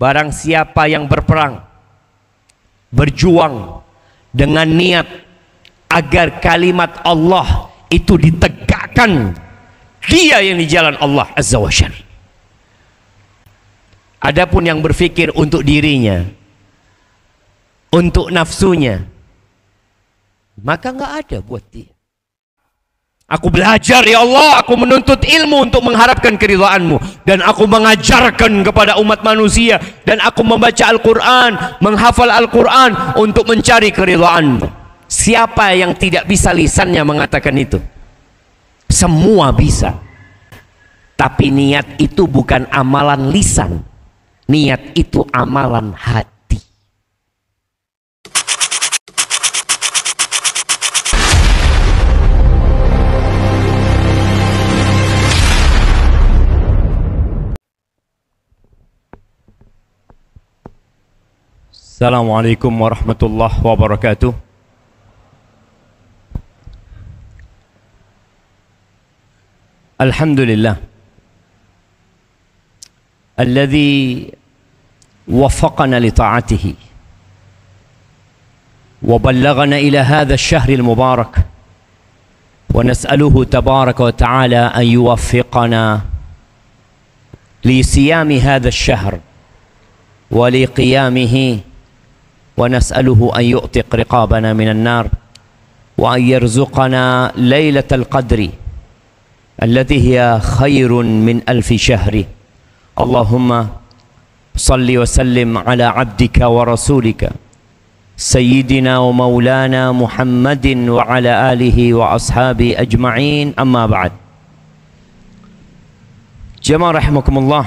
barang siapa yang berperang, berjuang dengan niat agar kalimat Allah itu ditegakkan, dia yang di jalan Allah Azza wa Jalla. Adapun yang berpikir untuk dirinya, untuk nafsunya, maka nggak ada buat dia. Aku belajar ya Allah, aku menuntut ilmu untuk mengharapkan keridhaan-Mu, dan aku mengajarkan kepada umat manusia, dan aku membaca Al-Quran, menghafal Al-Quran untuk mencari keridhaan-Mu. Siapa yang tidak bisa lisannya mengatakan itu? Semua bisa. Tapi niat itu bukan amalan lisan, niat itu amalan hati. Assalamualaikum warahmatullahi wabarakatuh. Alhamdulillah alladzi waffaqana li ta'atihi wa ballaghana ila hadha ash-shahr al-mubarak, wa nas'aluhu tabaraka wa ta'ala an yuwaffiqana li siyami hadha ash-shahr wa li qiyamihi, ونسأله أن يؤتق رقابنا من النار وأن يرزقنا ليلة القدر التي هي خير من 1000 شهر. اللهم صل وسلم على عبدك ورسولك سيدنا ومولانا محمد وعلى آله وأصحابه أجمعين. أما بعد، جماعة رحمكم الله،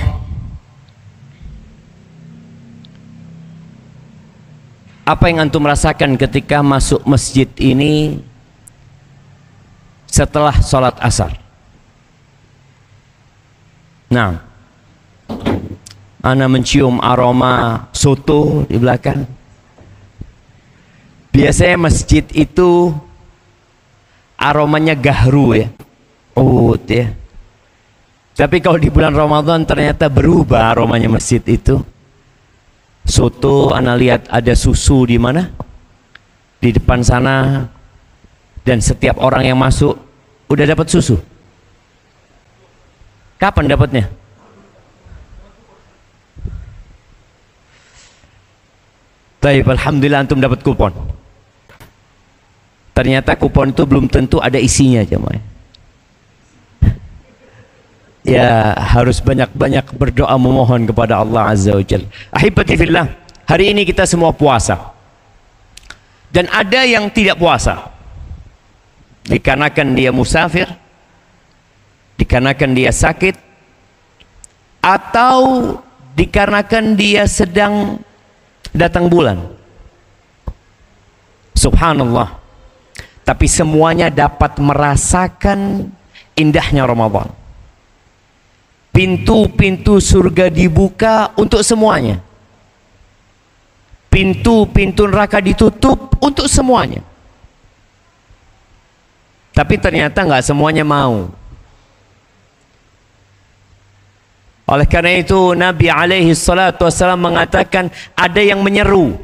apa yang antum rasakan ketika masuk masjid ini setelah sholat asar? Nah, ana mencium aroma soto di belakang. Biasanya masjid itu aromanya gahru ya, ya. Tapi kalau di bulan Ramadan ternyata berubah aromanya masjid itu. Soto, ana lihat ada susu di mana? Di depan sana, dan setiap orang yang masuk udah dapat susu. Kapan dapatnya? Baik, alhamdulillah antum dapat kupon. Ternyata kupon itu belum tentu ada isinya, jemaah. Ya, harus banyak-banyak berdoa memohon kepada Allah Azza wa Jalla. Ahibati fillah, hari ini kita semua puasa. Dan ada yang tidak puasa. Dikarenakan dia musafir, dikarenakan dia sakit, atau dikarenakan dia sedang datang bulan. Subhanallah. Tapi semuanya dapat merasakan indahnya Ramadan. Pintu-pintu surga dibuka untuk semuanya. Pintu-pintu neraka ditutup untuk semuanya. Tapi ternyata nggak semuanya mau. Oleh karena itu Nabi alaihi salatu wassalam mengatakan, ada yang menyeru,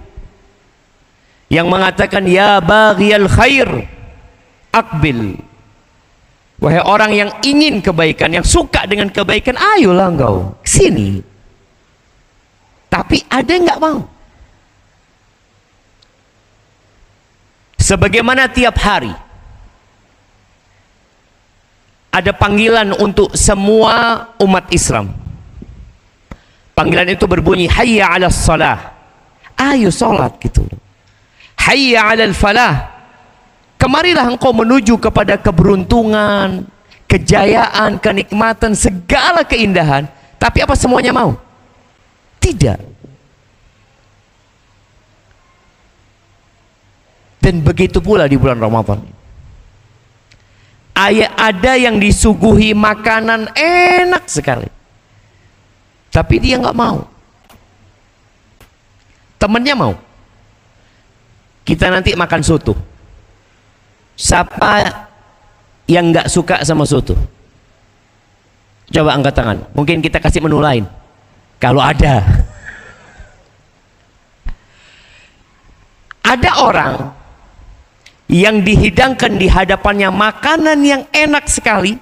yang mengatakan, ya baghiyal khair aqbil. Wahai orang yang ingin kebaikan, yang suka dengan kebaikan, ayolah engkau sini. Tapi ada yang nggak mau. Sebagaimana tiap hari ada panggilan untuk semua umat Islam. Panggilan itu berbunyi, hayya 'alas shalah. Ayo salat gitu. Hayya 'alal falah. Kemarilah engkau menuju kepada keberuntungan, kejayaan, kenikmatan, segala keindahan. Tapi apa semuanya mau? Tidak. Dan begitu pula di bulan Ramadan. Ada yang disuguhi makanan enak sekali, tapi dia nggak mau. Temennya mau. Kita nanti makan soto. Siapa yang nggak suka sama soto? Coba angkat tangan. Mungkin kita kasih menu lain. Kalau ada. Ada orang yang dihidangkan di hadapannya makanan yang enak sekali,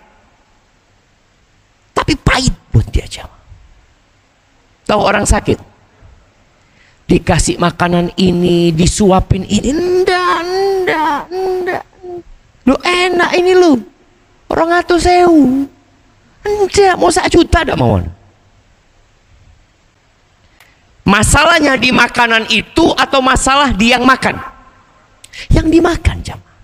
tapi pahit buat dia jamaah. Tahu orang sakit, dikasih makanan ini, disuapin ini, enggak. Lu enak ini lu, orang 100.000, enggak, mau 1 juta enggak mau. Masalahnya di makanan itu atau masalah di yang makan? Yang dimakan jamaah.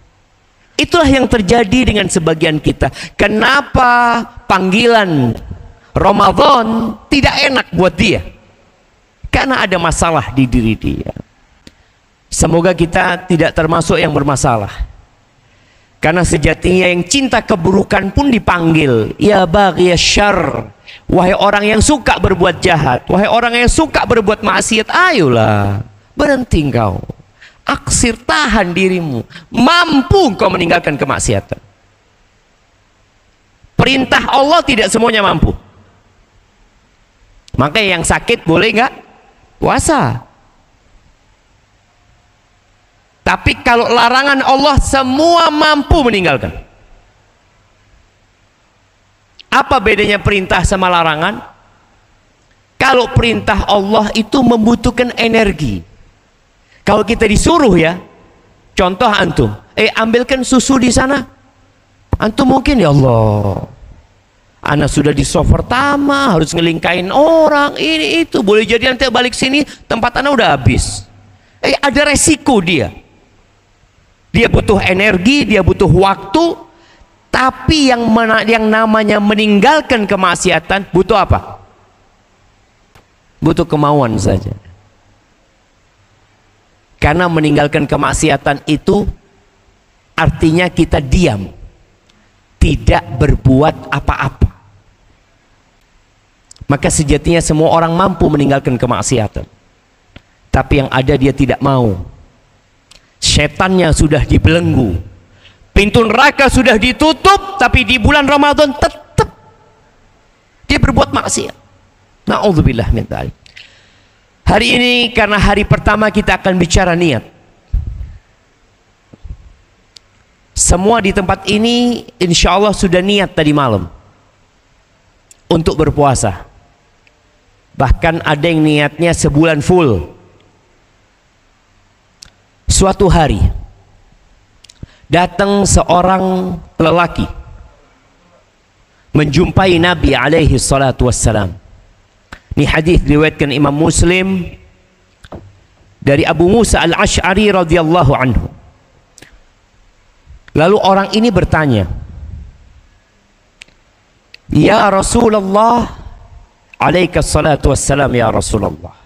Itulah yang terjadi dengan sebagian kita. Kenapa panggilan Ramadan tidak enak buat dia? Karena ada masalah di diri dia. Semoga kita tidak termasuk yang bermasalah. Karena sejatinya yang cinta keburukan pun dipanggil, ya baghiya syarr, wahai orang yang suka berbuat jahat, wahai orang yang suka berbuat maksiat, ayolah berhenti engkau, aksir, tahan dirimu, mampu engkau meninggalkan kemaksiatan. Perintah Allah tidak semuanya mampu. Makanya yang sakit boleh nggak puasa. Tapi kalau larangan Allah semua mampu meninggalkan. Apa bedanya perintah sama larangan? Kalau perintah Allah itu membutuhkan energi. Kalau kita disuruh ya, contoh antum, ambilkan susu di sana. Antum mungkin, ya Allah, anak sudah di soft pertama, harus ngelingkain orang, ini itu, boleh jadi nanti balik sini tempat anak udah habis. Ada resiko dia. Dia butuh energi, dia butuh waktu, tapi yang namanya meninggalkan kemaksiatan butuh apa? Butuh kemauan saja. Karena meninggalkan kemaksiatan itu artinya kita diam, tidak berbuat apa-apa. Maka sejatinya semua orang mampu meninggalkan kemaksiatan, tapi yang ada dia tidak mau. Setannya sudah dibelenggu, pintu neraka sudah ditutup, tapi di bulan Ramadan tetap dia berbuat maksiat. Na'udzubillah min dzalik. Hari ini karena hari pertama kita akan bicara niat. Semua di tempat ini insya Allah sudah niat tadi malam untuk berpuasa. Bahkan ada yang niatnya sebulan full. Suatu hari datang seorang lelaki menjumpai Nabi alaihi salatu wassalam. Ini hadis diriwayatkan Imam Muslim dari Abu Musa al-Ash'ari radhiyallahu anhu. Lalu orang ini bertanya, ya Rasulullah, alaika salatu wassalam ya Rasulullah,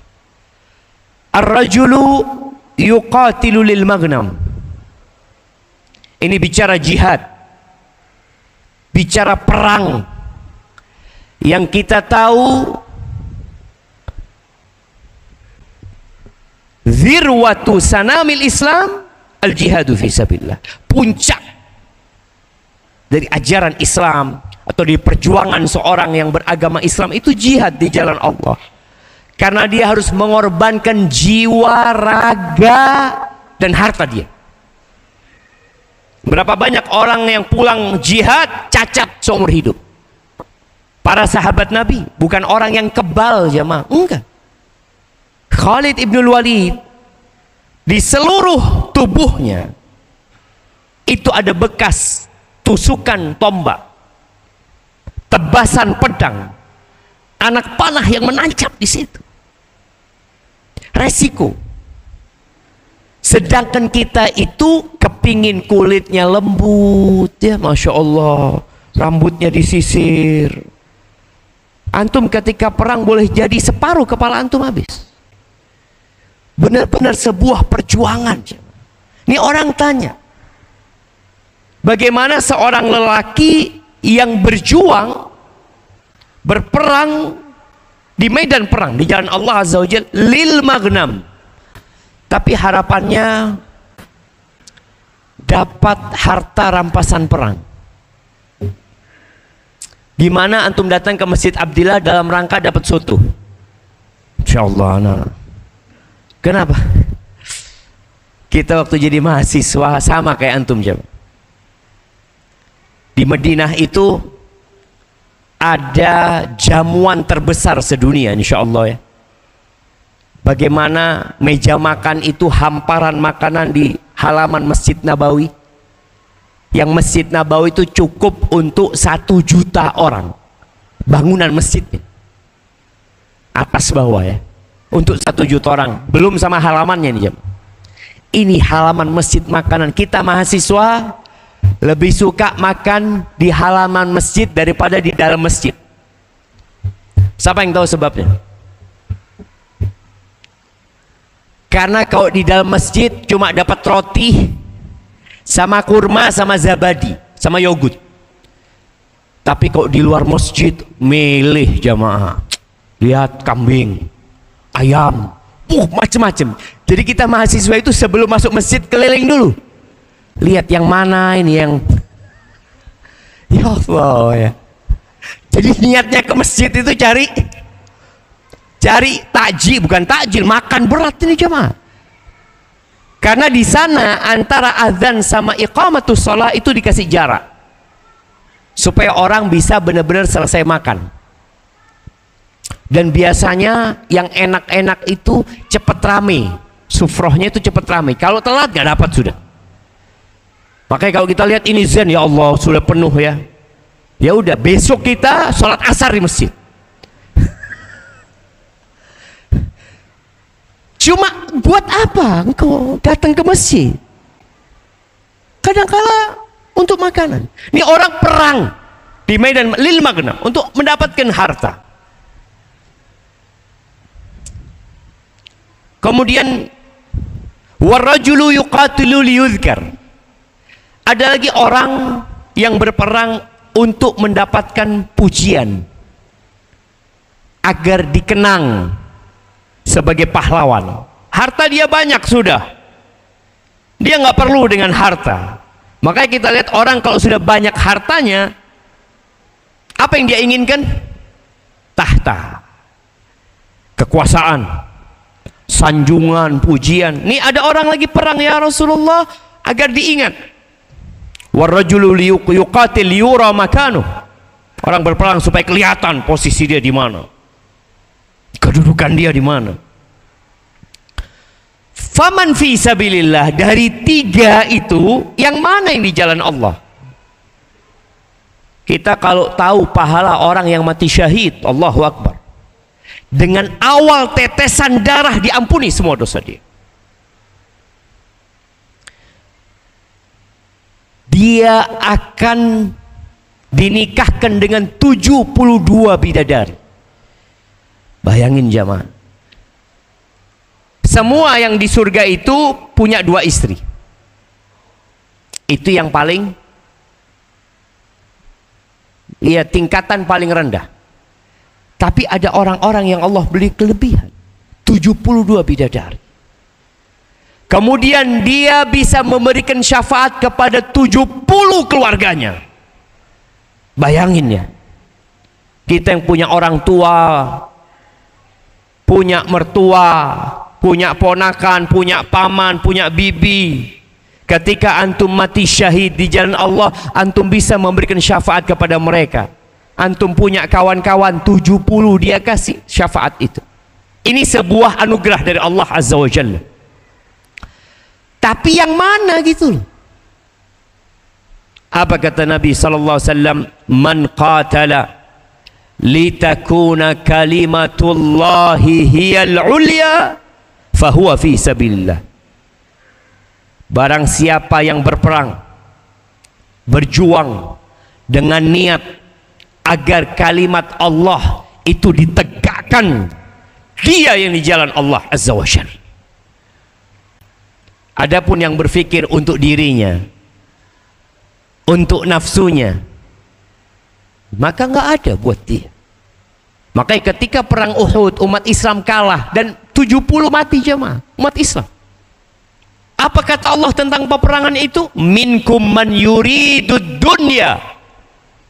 ar-rajulu yuqatilu lil maghnam. Ini bicara jihad, bicara perang. Yang kita tahu zirwatu sanamil Islam al jihadu fi sabilillah. Puncak dari ajaran Islam atau di perjuangan seorang yang beragama Islam itu jihad di jalan Allah. Karena dia harus mengorbankan jiwa, raga, dan harta dia. Berapa banyak orang yang pulang jihad cacat seumur hidup. Para sahabat Nabi bukan orang yang kebal jamaah, enggak. Khalid ibn Walid, di seluruh tubuhnya itu ada bekas tusukan tombak, tebasan pedang, anak panah yang menancap di situ. Resiko. Sedangkan kita itu kepingin kulitnya lembut, ya Masya Allah, rambutnya disisir. Antum ketika perang boleh jadi separuh kepala antum habis. Benar-benar sebuah perjuangan. Ini orang tanya, bagaimana seorang lelaki yang berjuang, berperang di medan perang, di jalan Allah Azza wa Jalla, lil maghnam, tapi harapannya dapat harta rampasan perang. Gimana antum datang ke Masjid Abdillah dalam rangka dapat soto? Insyaallah, nah. Kenapa? Kita waktu jadi mahasiswa sama kayak antum jemaah. Di Madinah itu ada jamuan terbesar sedunia insya Allah ya. Bagaimana meja makan itu hamparan makanan di halaman Masjid Nabawi. Yang Masjid Nabawi itu cukup untuk 1 juta orang. Bangunan masjidnya. Atas bawah ya. Untuk 1 juta orang. Belum sama halamannya nih jemaah. Ini halaman masjid makanan. Kita mahasiswa lebih suka makan di halaman masjid daripada di dalam masjid. Siapa yang tahu sebabnya? Karena kalau di dalam masjid cuma dapat roti sama kurma sama zabadi sama yogurt. Tapi kalau di luar masjid milih jamaah. Lihat kambing, ayam, macam-macam. Jadi kita mahasiswa itu sebelum masuk masjid keliling dulu. Lihat yang mana ini yang ya Allah ya. Jadi niatnya ke masjid itu cari takjil, bukan takjil, makan berat ini jemaah. Karena di sana antara azan sama iqamatus shalah itu dikasih jarak. Supaya orang bisa benar-benar selesai makan. Dan biasanya yang enak-enak itu cepat rame. Sufrohnya itu cepat rame. Kalau telat gak dapat sudah. Makanya kalau kita lihat ini zen, ya Allah sudah penuh ya. Ya udah besok kita sholat asar di masjid. Cuma buat apa engkau datang ke masjid? Kadang-kala untuk makanan. Ini orang perang di medan lil magna untuk mendapatkan harta. Kemudian warajulu yuqatilu liyuzkar. Ada lagi orang yang berperang untuk mendapatkan pujian agar dikenang sebagai pahlawan. Harta dia banyak sudah, dia nggak perlu dengan harta. Makanya kita lihat orang kalau sudah banyak hartanya, apa yang dia inginkan? Tahta, kekuasaan, sanjungan, pujian. Nih ada orang lagi perang ya Rasulullah agar diingat. Warajulu yuqatil liyura makanuh. Orang berperang supaya kelihatan posisi dia di mana, kedudukan dia di mana. Faman fi sabilillah, dari 3 itu yang mana yang di jalan Allah? Kita kalau tahu pahala orang yang mati syahid, Allahu Akbar, dengan awal tetesan darah diampuni semua dosa dia. Dia akan dinikahkan dengan 72 bidadari. Bayangin jamaah. Semua yang di surga itu punya 2 istri. Itu yang paling, ya tingkatan paling rendah. Tapi ada orang-orang yang Allah beri kelebihan. 72 bidadari. Kemudian dia bisa memberikan syafaat kepada 70 keluarganya. Bayangin ya. Kita yang punya orang tua, punya mertua, punya ponakan, punya paman, punya bibi. Ketika antum mati syahid di jalan Allah, antum bisa memberikan syafaat kepada mereka. Antum punya kawan-kawan 70, dia kasih syafaat itu. Ini sebuah anugerah dari Allah Azza wa Jalla. Tapi yang mana gitu loh. Apa kata Nabi sallallahu alaihi wasallam? Man qatala litakuna kalimatullahi hiyal ulya fahuwa fi sabilillah. Barang siapa yang berperang, berjuang dengan niat agar kalimat Allah itu ditegakkan, dia yang di jalan Allah Azza wa Jalla. Adapun yang berfikir untuk dirinya, untuk nafsunya, maka nggak ada buat dia. Makanya ketika perang Uhud umat Islam kalah dan 70 mati jemaah umat Islam. Apa kata Allah tentang peperangan itu? Minkum man yuridud dunya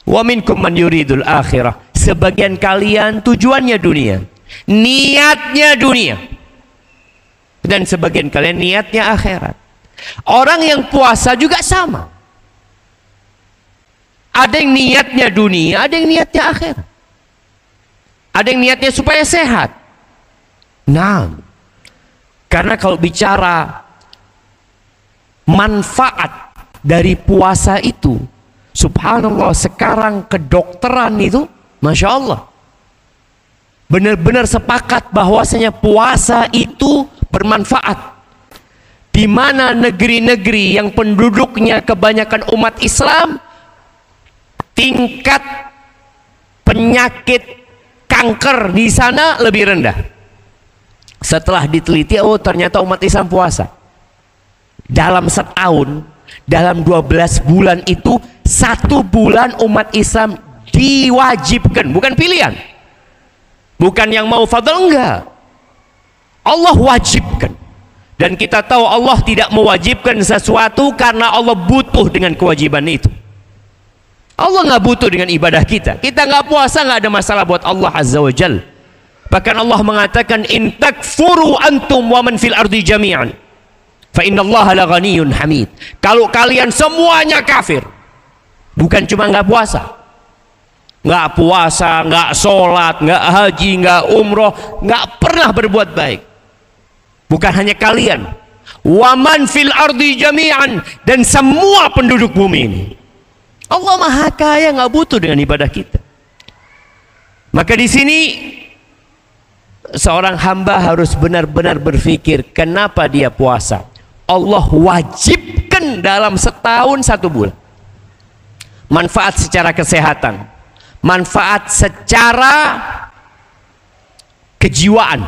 wa minkum man yuridul akhirah. Sebagian kalian tujuannya dunia, niatnya dunia, dan sebagian kalian niatnya akhirat. Orang yang puasa juga sama. Ada yang niatnya dunia, ada yang niatnya akhirat. Ada yang niatnya supaya sehat. Nah, karena kalau bicara manfaat dari puasa itu, subhanallah, sekarang kedokteran itu, Masya Allah, benar-benar sepakat bahwasanya puasa itu bermanfaat. Di mana negeri-negeri yang penduduknya kebanyakan umat Islam, tingkat penyakit kanker di sana lebih rendah. Setelah diteliti, oh ternyata umat Islam puasa. Dalam setahun, dalam 12 bulan itu, 1 bulan umat Islam diwajibkan, bukan pilihan. Bukan yang mau fadl, enggak. Allah wajibkan. Dan kita tahu Allah tidak mewajibkan sesuatu karena Allah butuh dengan kewajiban itu. Allah nggak butuh dengan ibadah kita. Kita nggak puasa nggak ada masalah buat Allah Azza wa Jal. Bahkan Allah mengatakan, in takfuru antum wa man fil ardi jami'an fa innallaha la ghaniyyun hamid. Kalau kalian semuanya kafir, bukan cuma nggak puasa, nggak sholat, nggak haji, nggak umroh, nggak pernah berbuat baik. Bukan hanya kalian, waman fil ardi jami'an, dan semua penduduk bumi ini. Allah Maha Kaya, nggak butuh dengan ibadah kita. Maka di sini seorang hamba harus benar-benar berpikir kenapa dia puasa. Allah wajibkan dalam setahun 1 bulan. Manfaat secara kesehatan, manfaat secara kejiwaan.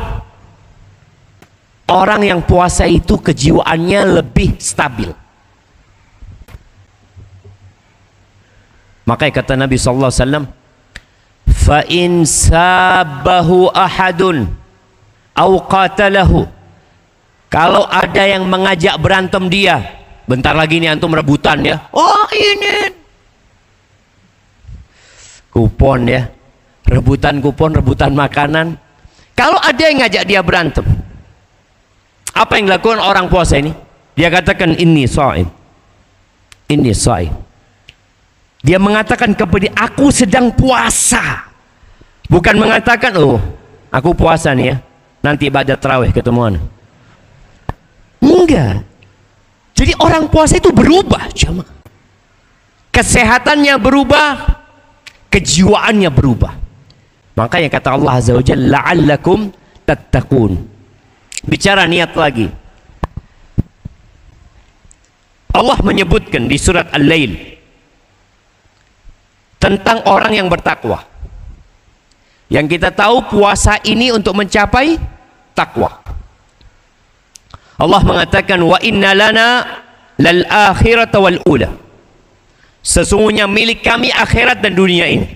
Orang yang puasa itu kejiwaannya lebih stabil. Makanya kata Nabi SAW, fa in sabahu ahadun au qatalahu, kalau ada yang mengajak berantem dia, bentar lagi nih antum rebutan ya, oh ini kupon ya, rebutan kupon, rebutan makanan. Kalau ada yang ngajak dia berantem, apa yang dilakukan orang puasa ini? Dia katakan inni shaim, inni shaim. Dia mengatakan kepada dia, aku sedang puasa. Bukan mengatakan, oh aku puasa nih ya, nanti ibadah tarawih ketemuan. Enggak. Jadi orang puasa itu berubah, jemaah. Kesehatannya berubah, kejiwaannya berubah. Makanya kata Allah Azza wa Jalla, la'allakum tattaqun. Bicara niat lagi, Allah menyebutkan di surat Al-Lail tentang orang yang bertakwa. Yang kita tahu puasa ini untuk mencapai takwa. Allah mengatakan, wa inna lana lal akhirata wal ula. Sesungguhnya milik kami akhirat dan dunia ini.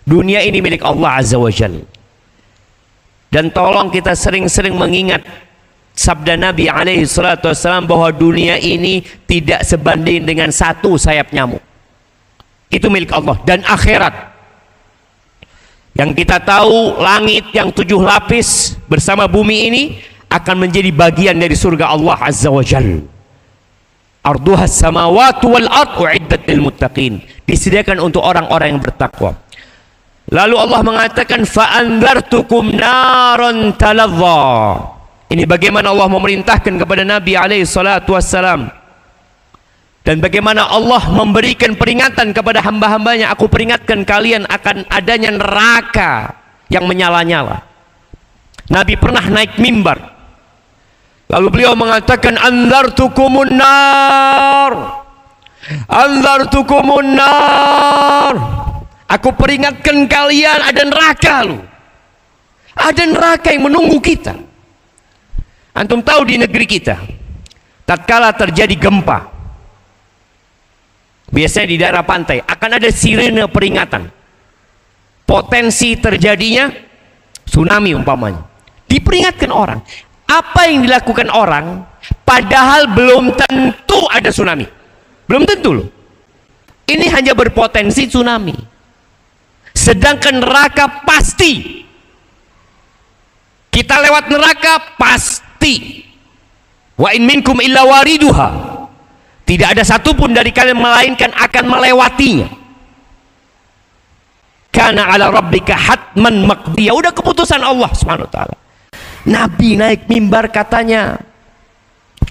Dunia ini milik Allah Azza wa Jalla. Dan tolong kita sering-sering mengingat sabda Nabi alaihi salatu wassalam bahwa dunia ini tidak sebanding dengan 1 sayap nyamuk. Itu milik Allah. Dan akhirat, yang kita tahu langit yang 7 lapis bersama bumi ini akan menjadi bagian dari surga Allah Azza wa Jalla. Arduhas samawati wal ard uiddat lil muttaqin. Disediakan untuk orang-orang yang bertakwa. Lalu Allah mengatakan, fa'anzartukum naran talazza. Ini bagaimana Allah memerintahkan kepada Nabi alaihi salatu wassalam, dan bagaimana Allah memberikan peringatan kepada hamba-hambanya. Aku peringatkan kalian akan adanya neraka yang menyala-nyala. Nabi pernah naik mimbar, lalu beliau mengatakan, anzartukumun nar, anzartukumun nar. Aku peringatkan kalian ada neraka loh. Ada neraka yang menunggu kita. Antum tahu di negeri kita, tatkala terjadi gempa, biasanya di daerah pantai akan ada sirene peringatan. Potensi terjadinya tsunami umpamanya. Diperingatkan orang. Apa yang dilakukan orang padahal belum tentu ada tsunami. Belum tentu loh. Ini hanya berpotensi tsunami. Sedangkan neraka pasti. Kita lewat neraka pasti. Wa in minkum illa wariduha. Tidak ada satupun dari kalian melainkan akan melewatinya. Kana ala rabbika hatman maqdiya. Udah keputusan Allah Subhanahu wa taala. Nabi naik mimbar, katanya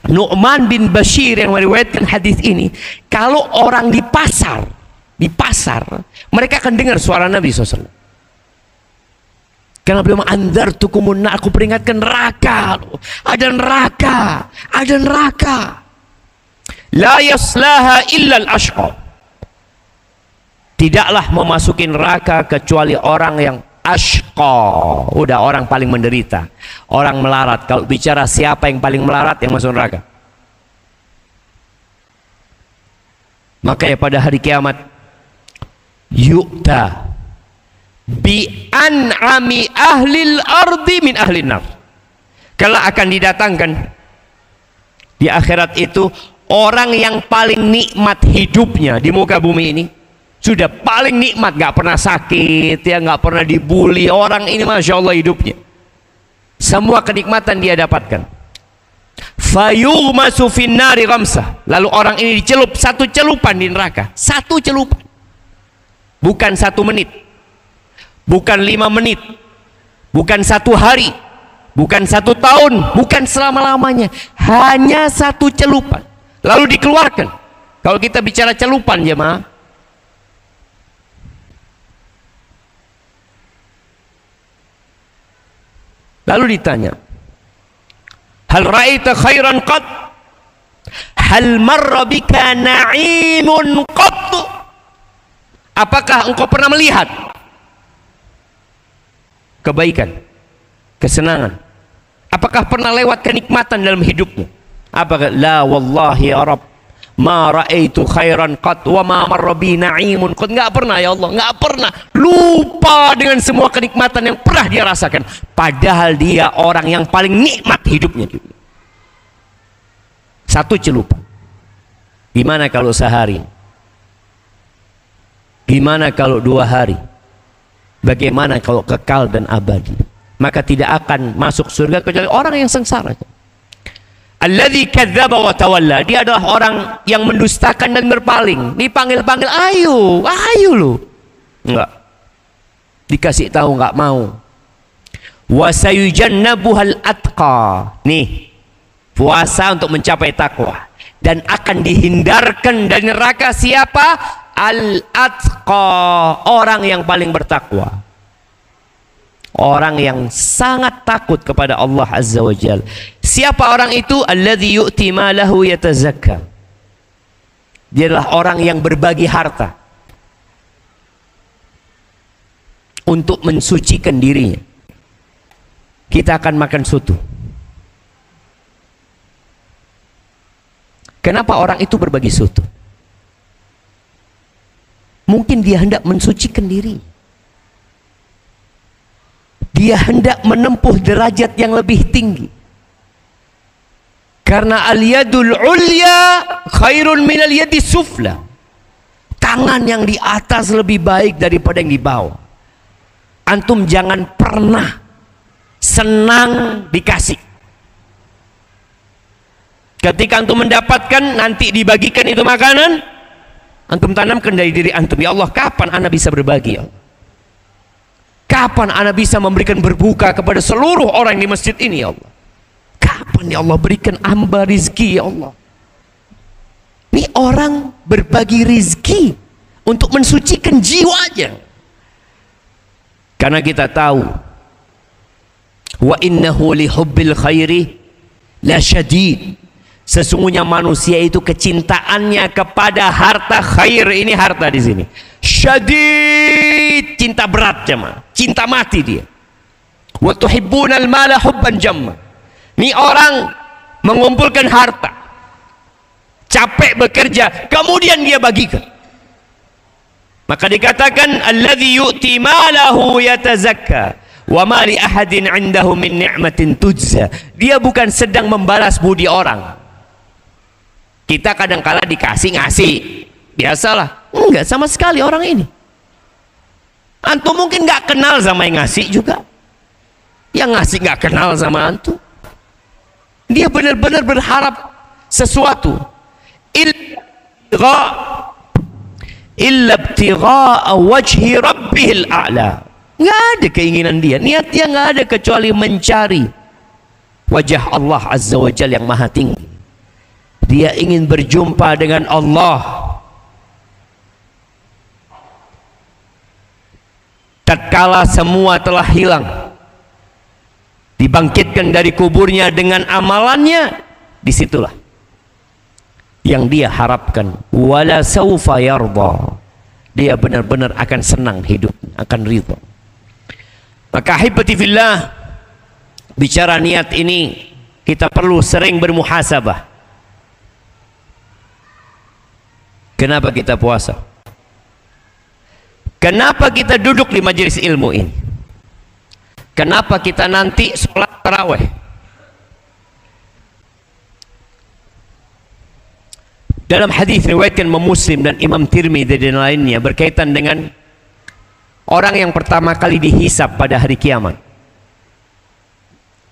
Nu'man bin Bashir yang meriwayatkan hadis ini, kalau orang di pasar mereka akan dengar suara Nabi SAW. Karena beliau anzartukumun, aku peringatkan neraka, ada neraka. La yaslaha illa al-ashqa. Tidaklah memasuki neraka kecuali orang yang ashqa, udah orang paling menderita, orang melarat. Kalau bicara siapa yang paling melarat yang masuk neraka, makanya pada hari kiamat yu'ta bi an'ami ahlil ardi min ahlin nar. Kalau akan didatangkan di akhirat itu orang yang paling nikmat hidupnya di muka bumi ini, sudah paling nikmat, nggak pernah sakit, ya nggak pernah dibully. Orang ini masya Allah hidupnya semua kenikmatan dia dapatkan. Fayughmasu finnari ghamsah. Lalu orang ini dicelup satu celupan di neraka, satu celupan, bukan 1 menit, bukan 5 menit, bukan 1 hari, bukan 1 tahun, bukan selama-lamanya, hanya 1 celupan. Lalu dikeluarkan. Kalau kita bicara celupan, jemaah, lalu ditanya, hal ra'aita khairan qat? Hal marra bika na'imun qat? Apakah engkau pernah melihat kebaikan, kesenangan? Apakah pernah lewat kenikmatan dalam hidupmu? Apakah? La wallahi ya Rabb, ma ra'aitu khairan qat wa ma marra bi na'imun qat. Enggak pernah ya Allah, enggak pernah. Lupa dengan semua kenikmatan yang pernah dia rasakan, padahal dia orang yang paling nikmat hidupnya. 1 celupan. Gimana kalau sehari? Gimana kalau 2 hari? Bagaimana kalau kekal dan abadi? Maka tidak akan masuk surga kecuali orang yang sengsara. Alladzi kadzdzaba wa tawalla. Dia adalah orang yang mendustakan dan berpaling. Dipanggil-panggil, ayo lu. Enggak. Dikasih tahu enggak mau. Wa sayujannabuhal atqa. Nih, puasa untuk mencapai takwa, dan akan dihindarkan dari neraka siapa? Al-atqa, orang yang paling bertakwa. Orang yang sangat takut kepada Allah Azza wa Jal. Siapa orang itu? Alladzi yu'ti malahu yatazakka. Dia adalah orang yang berbagi harta untuk mensucikan dirinya. Kita akan makan soto. Kenapa orang itu berbagi soto? Mungkin dia hendak mensucikan diri. Dia hendak menempuh derajat yang lebih tinggi. Karena al-yadul ulya khairun minal yadi sufla. Tangan yang di atas lebih baik daripada yang di bawah. Antum jangan pernah senang dikasih. Ketika antum mendapatkan, nanti dibagikan itu makanan, antum tanamkan dari diri antum, ya Allah, kapan ana bisa berbagi, ya Allah? Kapan ana bisa memberikan berbuka kepada seluruh orang di masjid ini, ya Allah? Kapan ya Allah berikan hamba rizki, ya Allah? Ini orang berbagi rizki untuk mensucikan jiwanya. Karena kita tahu, wa innahu li hubbil khairi la syadid. Sesungguhnya manusia itu kecintaannya kepada harta khair, ini harta di sini, syadid, cinta berat jemaah, cinta mati dia. Wa tuhibbunal mala hubban jamma. Ini orang mengumpulkan harta, capek bekerja, kemudian dia bagikan. Maka dikatakan alladzi yu'ti malahu yatazakka wa ma li ahadin 'indahu min ni'matin tujza. Dia bukan sedang membalas budi orang. Kita kadang-kala dikasih ngasih, biasalah. Enggak sama sekali orang ini. Antum mungkin nggak kenal sama yang ngasih juga. Yang ngasih nggak kenal sama antum. Dia benar-benar berharap sesuatu. Illa ibtigha'a wajhi rabbihil a'la. Nggak ada keinginan dia, niat dia nggak ada kecuali mencari wajah Allah Azza wa Jalla yang maha tinggi. Dia ingin berjumpa dengan Allah. Tatkala semua telah hilang, dibangkitkan dari kuburnya dengan amalannya, disitulah yang dia harapkan. Wala saufa yarda. Dia benar-benar akan senang hidup, akan ridha. Maka ahibati fillah, bicara niat ini kita perlu sering bermuhasabah. Kenapa kita puasa? Kenapa kita duduk di majelis ilmu ini? Kenapa kita nanti sholat tarawih? Dalam hadis riwayatkan Imam Muslim dan Imam Tirmidzi dan lainnya berkaitan dengan orang yang pertama kali dihisab pada hari kiamat.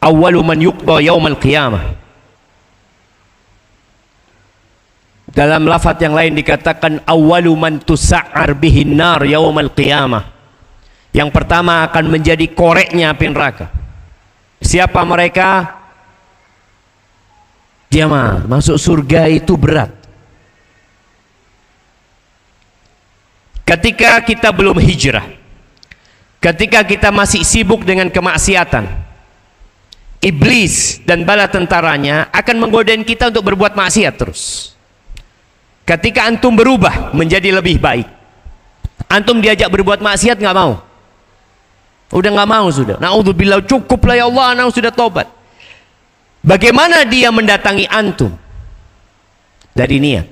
Awwalu man yuqda yaumal qiyamah. Dalam lafaz yang lain dikatakan awwalu man tusa'ar bihin nar yaumal qiyamah. Yang pertama akan menjadi koreknya api neraka. Siapa mereka? Jamaah, masuk surga itu berat. Ketika kita belum hijrah, ketika kita masih sibuk dengan kemaksiatan, iblis dan bala tentaranya akan menggodain kita untuk berbuat maksiat terus. Ketika antum berubah menjadi lebih baik, antum diajak berbuat maksiat nggak mau, udah nggak mau sudah. Naudzubillah, cukuplah ya Allah, anak sudah tobat. Bagaimana dia mendatangi antum? Dari niat.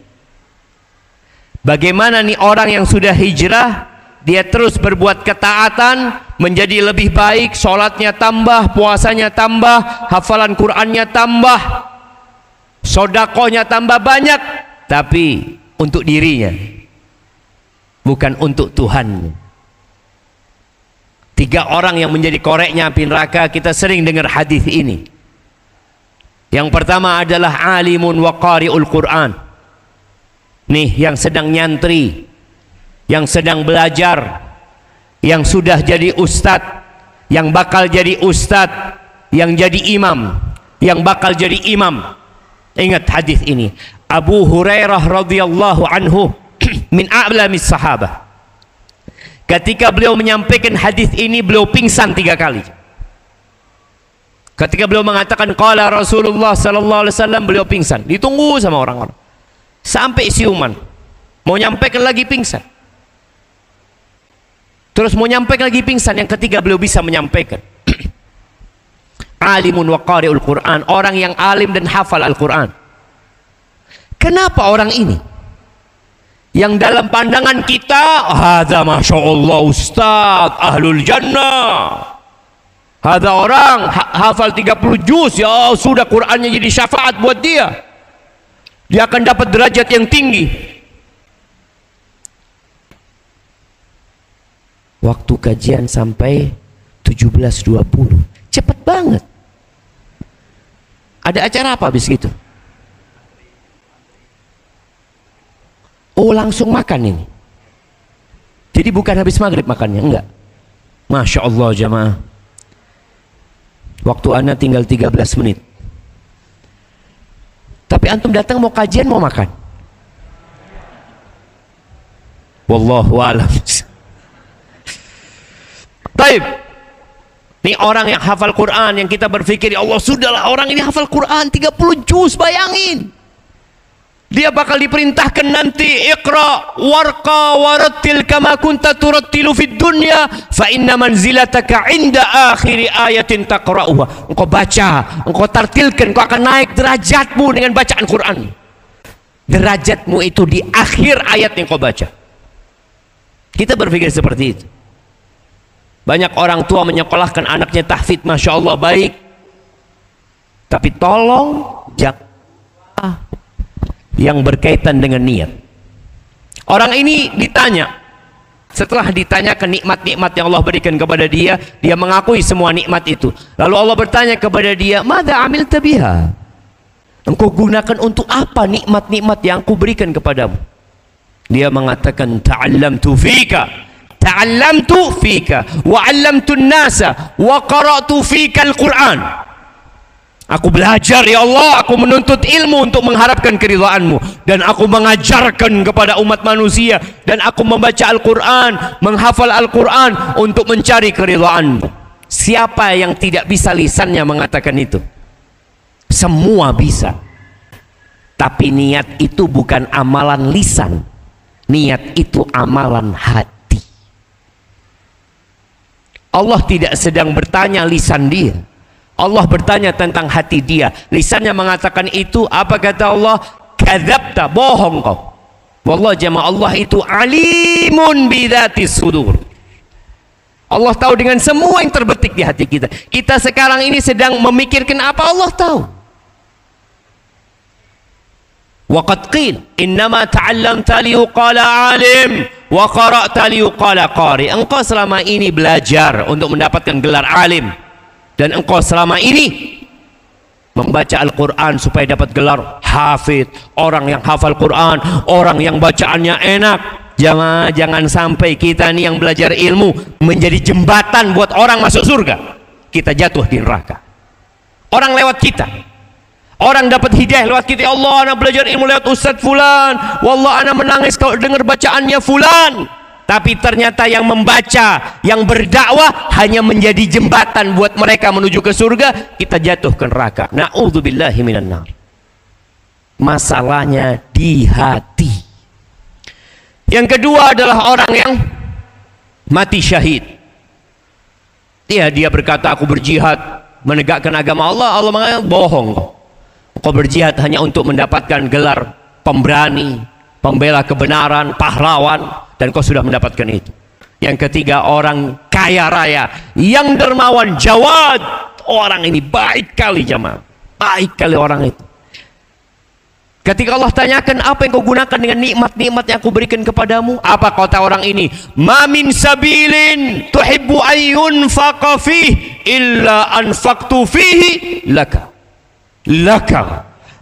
Bagaimana nih orang yang sudah hijrah, dia terus berbuat ketaatan, menjadi lebih baik, sholatnya tambah, puasanya tambah, hafalan Qur'annya tambah, sodakohnya tambah banyak, tapi untuk dirinya, bukan untuk Tuhan. Tiga orang yang menjadi koreknya api neraka, kita sering dengar hadis ini. Yang pertama adalah alimun wa qari'ul Qur'an. Nih yang sedang nyantri, yang sedang belajar, yang sudah jadi ustadz, yang bakal jadi ustadz, yang jadi imam, yang bakal jadi imam. Ingat hadis ini. Abu Hurairah radhiyallahu anhu min a'lamis sahabah. Ketika beliau menyampaikan hadis ini, beliau pingsan 3 kali. Ketika beliau mengatakan qala Rasulullah sallallahu alaihi wasallam, beliau pingsan. Ditunggu sama orang-orang. Sampai siuman, mau nyampaikan lagi pingsan, terus mau nyampaikan lagi pingsan. Yang ketiga beliau bisa menyampaikan. Alimun wa qari'ul Qur'an, orang yang alim dan hafal Al-Quran. Kenapa orang ini yang dalam pandangan kita hadza masyaallah ustaz ahlul jannah, hadza orang hafal 30 juz, ya sudah Qur'annya jadi syafaat buat dia, dia akan dapat derajat yang tinggi. Waktu kajian sampai 17.20, cepet banget. Ada acara apa habis gitu? Oh, langsung makan ini. Jadi bukan habis maghrib makannya, enggak. Masya Allah jamaah. Waktu Anda tinggal 13 menit. Tapi antum datang mau kajian, mau makan. Wallahu a'lam. Baik. Ini orang yang hafal Quran, yang kita berpikir ya Allah sudahlah orang ini hafal Quran 30 juz, bayangin. Dia bakal diperintahkan nanti iqra warqa warattil kama kunta turattilu fid dunya fa inna manzilataka inda akhiri ayatin taqra'uha. Engkau baca, engkau tartilkan, engkau akan naik derajatmu dengan bacaan Quran. Derajatmu itu di akhir ayat yang kau baca. Kita berpikir seperti itu. Banyak orang tua menyekolahkan anaknya tahfidz, masya Allah baik, tapi tolong jangan yang berkaitan dengan niat. Orang ini ditanya, setelah ditanyakan nikmat-nikmat yang Allah berikan kepada dia, dia mengakui semua nikmat itu. Lalu Allah bertanya kepada dia, "Madza amilta biha?" Engkau gunakan untuk apa nikmat-nikmat yang aku berikan kepadamu? Dia mengatakan, ta'allamtu fika wa 'allamtu an-nasa wa qara'tu fika al-Qur'an. Aku belajar ya Allah, aku menuntut ilmu untuk mengharapkan keridhaan-Mu, dan aku mengajarkan kepada umat manusia, dan aku membaca Al-Quran, menghafal Al-Quran untuk mencari keridhaan-Mu. Siapa yang tidak bisa lisannya mengatakan itu? Semua bisa. Tapi niat itu bukan amalan lisan, niat itu amalan hati. Allah tidak sedang bertanya lisan dia, Allah bertanya tentang hati dia. Lisannya mengatakan itu, apa kata Allah? Kadzabta, bohong kau. Wallah jemaah, Allah itu alimun bidzatis sudur. Allah tahu dengan semua yang terbetik di hati kita. Kita sekarang ini sedang memikirkan apa, Allah tahu. Wa qad qil innama ta'allamta liyuqala alim wa qara'ta liyuqala qari. Engkau selama ini belajar untuk mendapatkan gelar alim, dan engkau selama ini membaca Al-Quran supaya dapat gelar hafid, orang yang hafal Quran, orang yang bacaannya enak. Jangan sampai kita nih yang belajar ilmu menjadi jembatan buat orang masuk surga, kita jatuh di neraka. Orang lewat kita, orang dapat hidayah lewat kita. Ya Allah, anak belajar ilmu lewat Ustaz Fulan, wallah anak menangis kalau dengar bacaannya Fulan. Tapi ternyata yang membaca, yang berdakwah hanya menjadi jembatan buat mereka menuju ke surga, kita jatuh ke neraka. Na'udzubillahi minan nar. Masalahnya di hati. Yang kedua adalah orang yang mati syahid. Dia berkata, aku berjihad menegakkan agama Allah. Allah mengatakan, bohong. Kau berjihad hanya untuk mendapatkan gelar pemberani, pembela kebenaran, pahlawan, dan kau sudah mendapatkan itu. Yang ketiga, orang kaya raya yang dermawan, jawad. Orang ini baik kali jemaah, baik kali orang itu. Ketika Allah tanyakan, apa yang kau gunakan dengan nikmat-nikmat yang aku berikan kepadamu? Apa kata orang ini? Ma min sabilin tuhibbu an yunfaqa fihi illa anfaqtu fihi laka.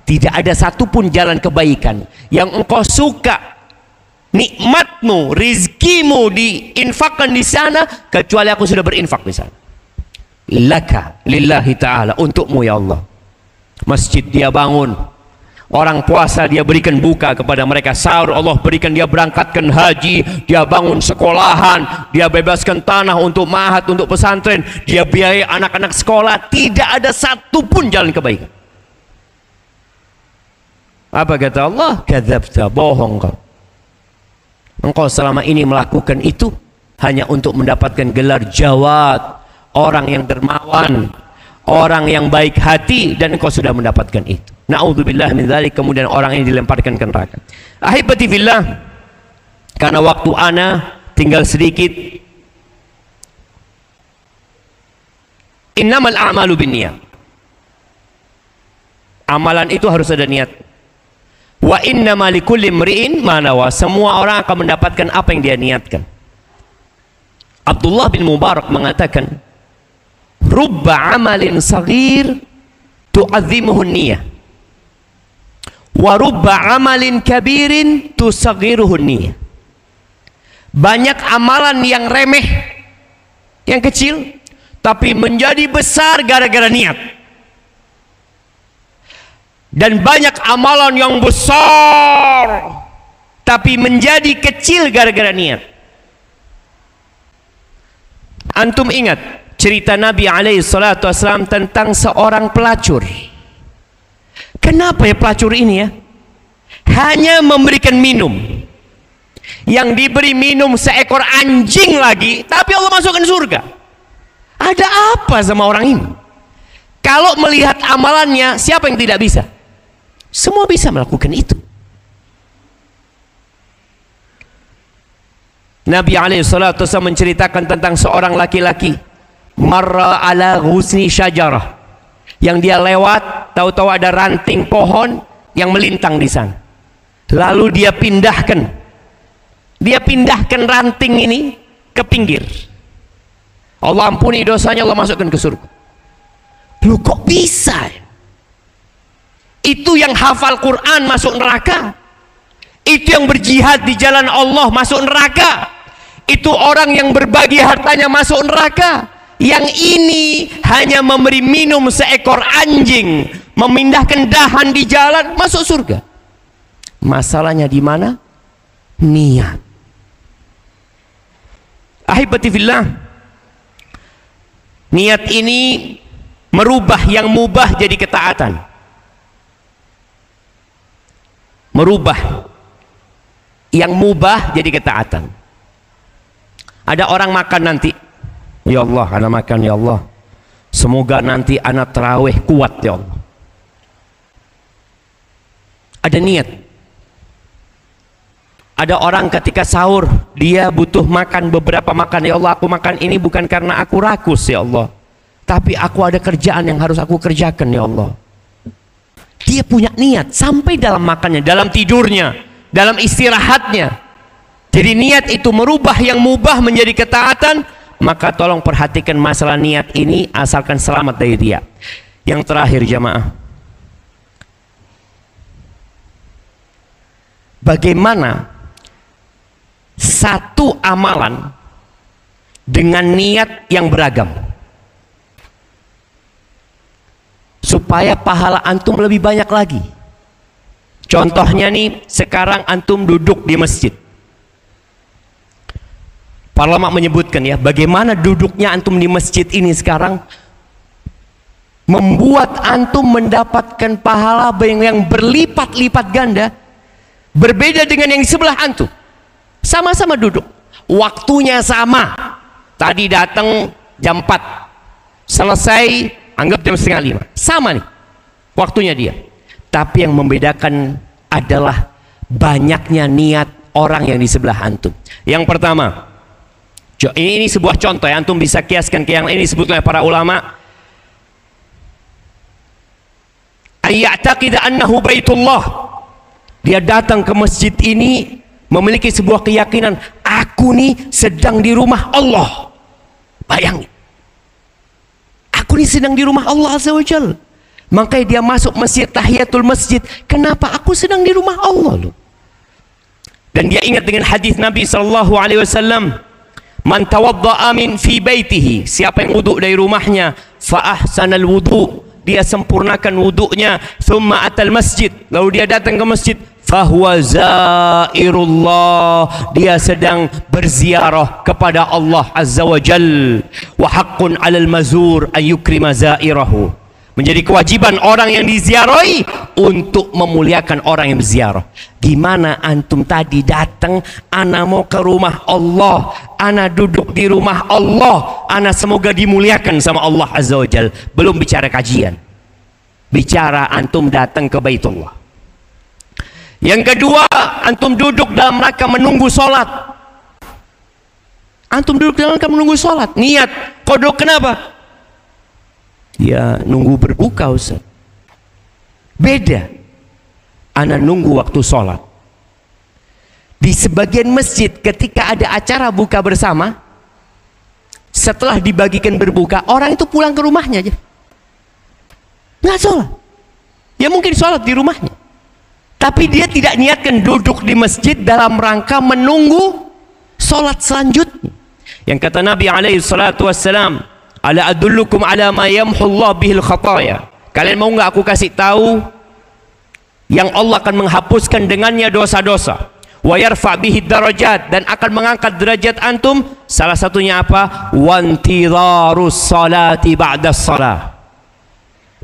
Tidak ada satupun jalan kebaikan yang engkau suka, nikmatmu, rizkimu diinfakkan di sana, kecuali aku sudah berinfak di sana. Laka, lillahi ta'ala, untukmu ya Allah. Masjid dia bangun, orang puasa dia berikan buka kepada mereka, sahur Allah berikan, dia berangkatkan haji, dia bangun sekolahan, dia bebaskan tanah untuk ma'had, untuk pesantren, dia biayai anak-anak sekolah. Tidak ada satupun jalan kebaikan. Apa kata Allah? Kadzabta, bohong kau. Engkau selama ini melakukan itu hanya untuk mendapatkan gelar jawad, orang yang dermawan, orang yang baik hati, dan engkau sudah mendapatkan itu. Na'udzubillah min dzalik. Kemudian orang ini dilemparkan ke neraka. Ahibati fillah, karena waktu ana tinggal sedikit. Innamal a'malu binniyat. Amalan itu harus ada niat. Wa innama likulli imri'in ma nawa. Semua orang akan mendapatkan apa yang dia niatkan. Abdullah bin Mubarak mengatakan, rubba amalin saghir tu'azzimuhu niyah, wa rubba amalin kabirin tusaghiruhu niyah. Banyak amalan yang remeh, yang kecil, tapi menjadi besar gara-gara niat. Dan banyak amalan yang besar tapi menjadi kecil gara-gara niat. Antum ingat cerita Nabi SAW tentang seorang pelacur. Kenapa ya pelacur ini ya hanya memberikan minum, yang diberi minum seekor anjing lagi, tapi Allah masukkan surga? Ada apa sama orang ini? Kalau melihat amalannya, siapa yang tidak bisa? Semua bisa melakukan itu. Nabi SAW menceritakan tentang seorang laki-laki marra ala ghusni syajarah, yang dia lewat, tahu-tahu ada ranting pohon yang melintang di sana. Lalu dia pindahkan ranting ini ke pinggir. Allah ampuni dosanya, Allah masukkan ke surga. Loh, kok bisa? Itu yang hafal Quran masuk neraka. Itu yang berjihad di jalan Allah masuk neraka. Itu orang yang berbagi hartanya masuk neraka. Yang ini hanya memberi minum seekor anjing, memindahkan dahan di jalan, masuk surga. Masalahnya di mana? Niat. Ahibati fillah, niat ini merubah yang mubah jadi ketaatan. Merubah yang mubah jadi ketaatan. Ada orang makan nanti, ya Allah, anak makan ya Allah, semoga nanti anak terawih kuat ya Allah. Ada niat. Ada orang ketika sahur, dia butuh makan beberapa makan, ya Allah, aku makan ini bukan karena aku rakus ya Allah, tapi aku ada kerjaan yang harus aku kerjakan ya Allah. Dia punya niat sampai dalam makannya, dalam tidurnya, dalam istirahatnya. Jadi niat itu merubah yang mubah menjadi ketaatan. Maka tolong perhatikan masalah niat ini, asalkan selamat dari riya. Yang terakhir jamaah, bagaimana satu amalan dengan niat yang beragam supaya pahala antum lebih banyak lagi. Contohnya nih, sekarang antum duduk di masjid. Para ulama menyebutkan ya, bagaimana duduknya antum di masjid ini sekarang membuat antum mendapatkan pahala yang berlipat-lipat ganda, berbeda dengan yang di sebelah antum. Sama-sama duduk, waktunya sama. Tadi datang jam 4, selesai anggap jam setengah 5, sama nih waktunya dia. Tapi yang membedakan adalah banyaknya niat orang yang di sebelah antum. Yang pertama, ini sebuah contoh ya, antum bisa kiaskan ke yang ini disebut oleh para ulama. Ayya'taqida annahu baitullah. Dia datang ke masjid ini memiliki sebuah keyakinan, aku nih sedang di rumah Allah. Bayangin, aku nih sedang di rumah Allah Azza wa Jalla. Makanya dia masuk masjid, tahiyatul masjid. Kenapa? Aku sedang di rumah Allah loh. Dan dia ingat dengan hadis Nabi SAW, man tawadda'a min fi baitihi, siapa yang wuduk dari rumahnya, fa ahsanal wudu, dia sempurnakan wuduknya, thumma atal masjid, lalu dia datang ke masjid, fahuwa zairullah, dia sedang berziarah kepada Allah Azza wa Jal. Wa haqqun 'alal mazur an yukrima zairahu, menjadi kewajiban orang yang diziarahi untuk memuliakan orang yang berziarah. Gimana antum tadi datang, ana mau ke rumah Allah, ana duduk di rumah Allah, ana semoga dimuliakan sama Allah Azza wa Jal. Belum bicara kajian, bicara antum datang ke Baitullah. Yang kedua, antum duduk dalam rangka menunggu sholat. Antum duduk dalam rangka menunggu sholat. Niat, kodok kenapa? Ya nunggu berbuka Ustaz. Beda. Ana nunggu waktu sholat. Di sebagian masjid ketika ada acara buka bersama, setelah dibagikan berbuka, orang itu pulang ke rumahnya aja, nggak sholat. Ya mungkin sholat di rumahnya, tapi dia tidak niatkan duduk di masjid dalam rangka menunggu sholat selanjutnya. Yang kata Nabi alaihi salatu wassalam, ala adullukum ala ma yamhullah bihil khataya, kalian mau nggak aku kasih tahu yang Allah akan menghapuskan dengannya dosa-dosa, wa yarfa bihi darajat, dan akan mengangkat derajat antum. Salah satunya apa? Wantidharus salati ba'da shalah,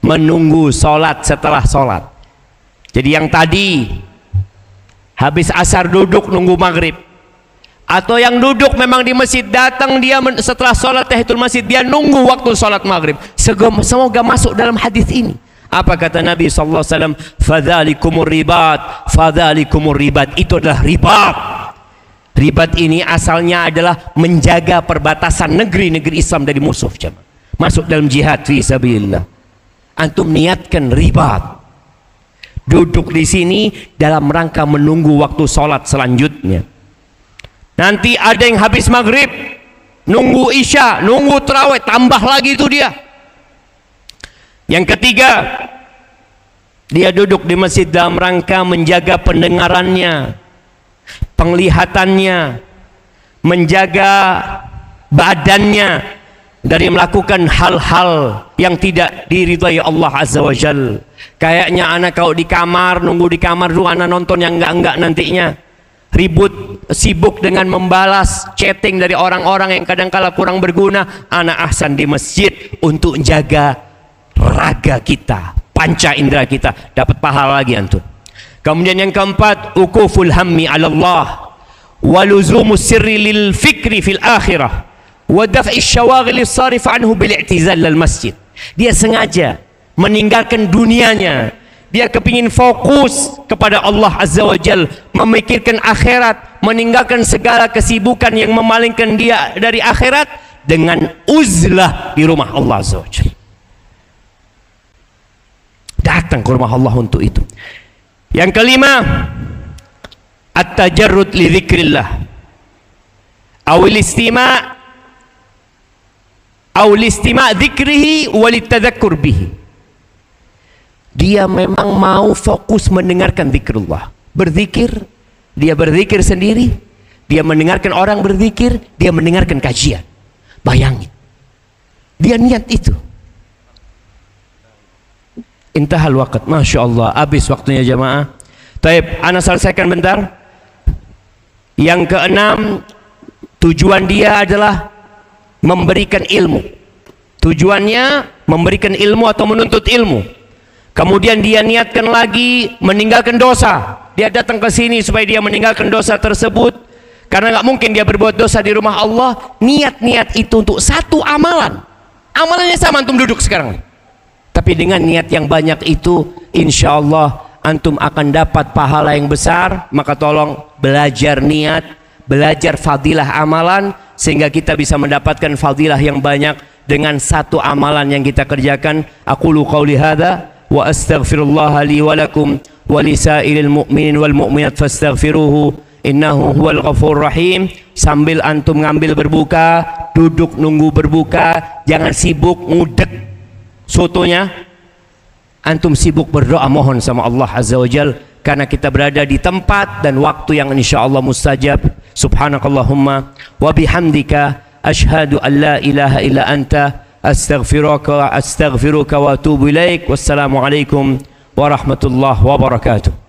menunggu salat setelah salat. Jadi yang tadi habis asar duduk nunggu maghrib, atau yang duduk memang di masjid, datang dia setelah sholat tahiyatul masjid, dia nunggu waktu sholat maghrib. Semoga masuk dalam hadis ini. Apa kata Nabi SAW? Fadzalikumur ribat, fadzalikumur ribat. Itu adalah ribat. Ribat ini asalnya adalah menjaga perbatasan negeri-negeri Islam dari musuh. Masuk dalam jihad fi sabilillah. Antum niatkan ribat, duduk di sini dalam rangka menunggu waktu sholat selanjutnya. Nanti ada yang habis maghrib nunggu isya, nunggu tarawih, tambah lagi itu dia. Yang ketiga, Dia duduk di masjid dalam rangka menjaga pendengarannya, penglihatannya, menjaga badannya dari melakukan hal-hal yang tidak diridhai Allah Azza wa Jal. Kayaknya anak kalau di kamar, nunggu di kamar dulu anak nonton yang enggak-enggak nantinya. Ribut, sibuk dengan membalas chatting dari orang-orang yang kadang-kala kurang berguna. Anak ahsan di masjid untuk jaga raga kita, panca indera kita, dapat pahala lagi antum. Kemudian yang keempat, ukuful hammi 'ala Allah wa luzumus sirri lil fikri fil akhirah wa daf'i syawaghil sarif anhu bil i'tizal lil masjid. Dia sengaja meninggalkan dunianya. Dia kepingin fokus kepada Allah Azza wa Jal, memikirkan akhirat, meninggalkan segala kesibukan yang memalingkan dia dari akhirat dengan uzlah di rumah Allah Azza wa Jal. Datang ke rumah Allah untuk itu. Yang kelima, at-tajarrud li dzikrillah awil istima' dzikrihi wal tadhakkur bihi. Dia memang mau fokus mendengarkan zikrullah, berzikir, dia berzikir sendiri, dia mendengarkan orang berzikir, dia mendengarkan kajian. Bayangin, dia niat itu. Intahal waqt, Masya Allah, habis waktunya jamaah. Taib, ana selesaikan bentar. Yang keenam, tujuan dia adalah memberikan ilmu. Tujuannya memberikan ilmu atau menuntut ilmu. Kemudian dia niatkan lagi meninggalkan dosa. Dia datang ke sini supaya dia meninggalkan dosa tersebut, karena nggak mungkin dia berbuat dosa di rumah Allah. Niat-niat itu untuk satu amalan. Amalannya sama antum duduk sekarang. Tapi dengan niat yang banyak itu, insya Allah antum akan dapat pahala yang besar. Maka tolong belajar niat, belajar fadilah amalan, sehingga kita bisa mendapatkan fadilah yang banyak dengan satu amalan yang kita kerjakan. Aqulu qawli hadza wa astaghfirullah li wa lakum wa lisairil mu'minin wal mu'minat fastaghfiruhu innahu huwal ghafurur rahim. Sambil antum ngambil berbuka, duduk nunggu berbuka, jangan sibuk ngudek sotonya. Antum sibuk berdoa mohon sama Allah Azza wa Jal, karena kita berada di tempat dan waktu yang insyaallah mustajab. Subhanakallahumma wa bihamdika asyhadu an la ilaha illa anta astaghfiruka wa atubu ilaik. Wassalamualaikum warahmatullahi wabarakatuh.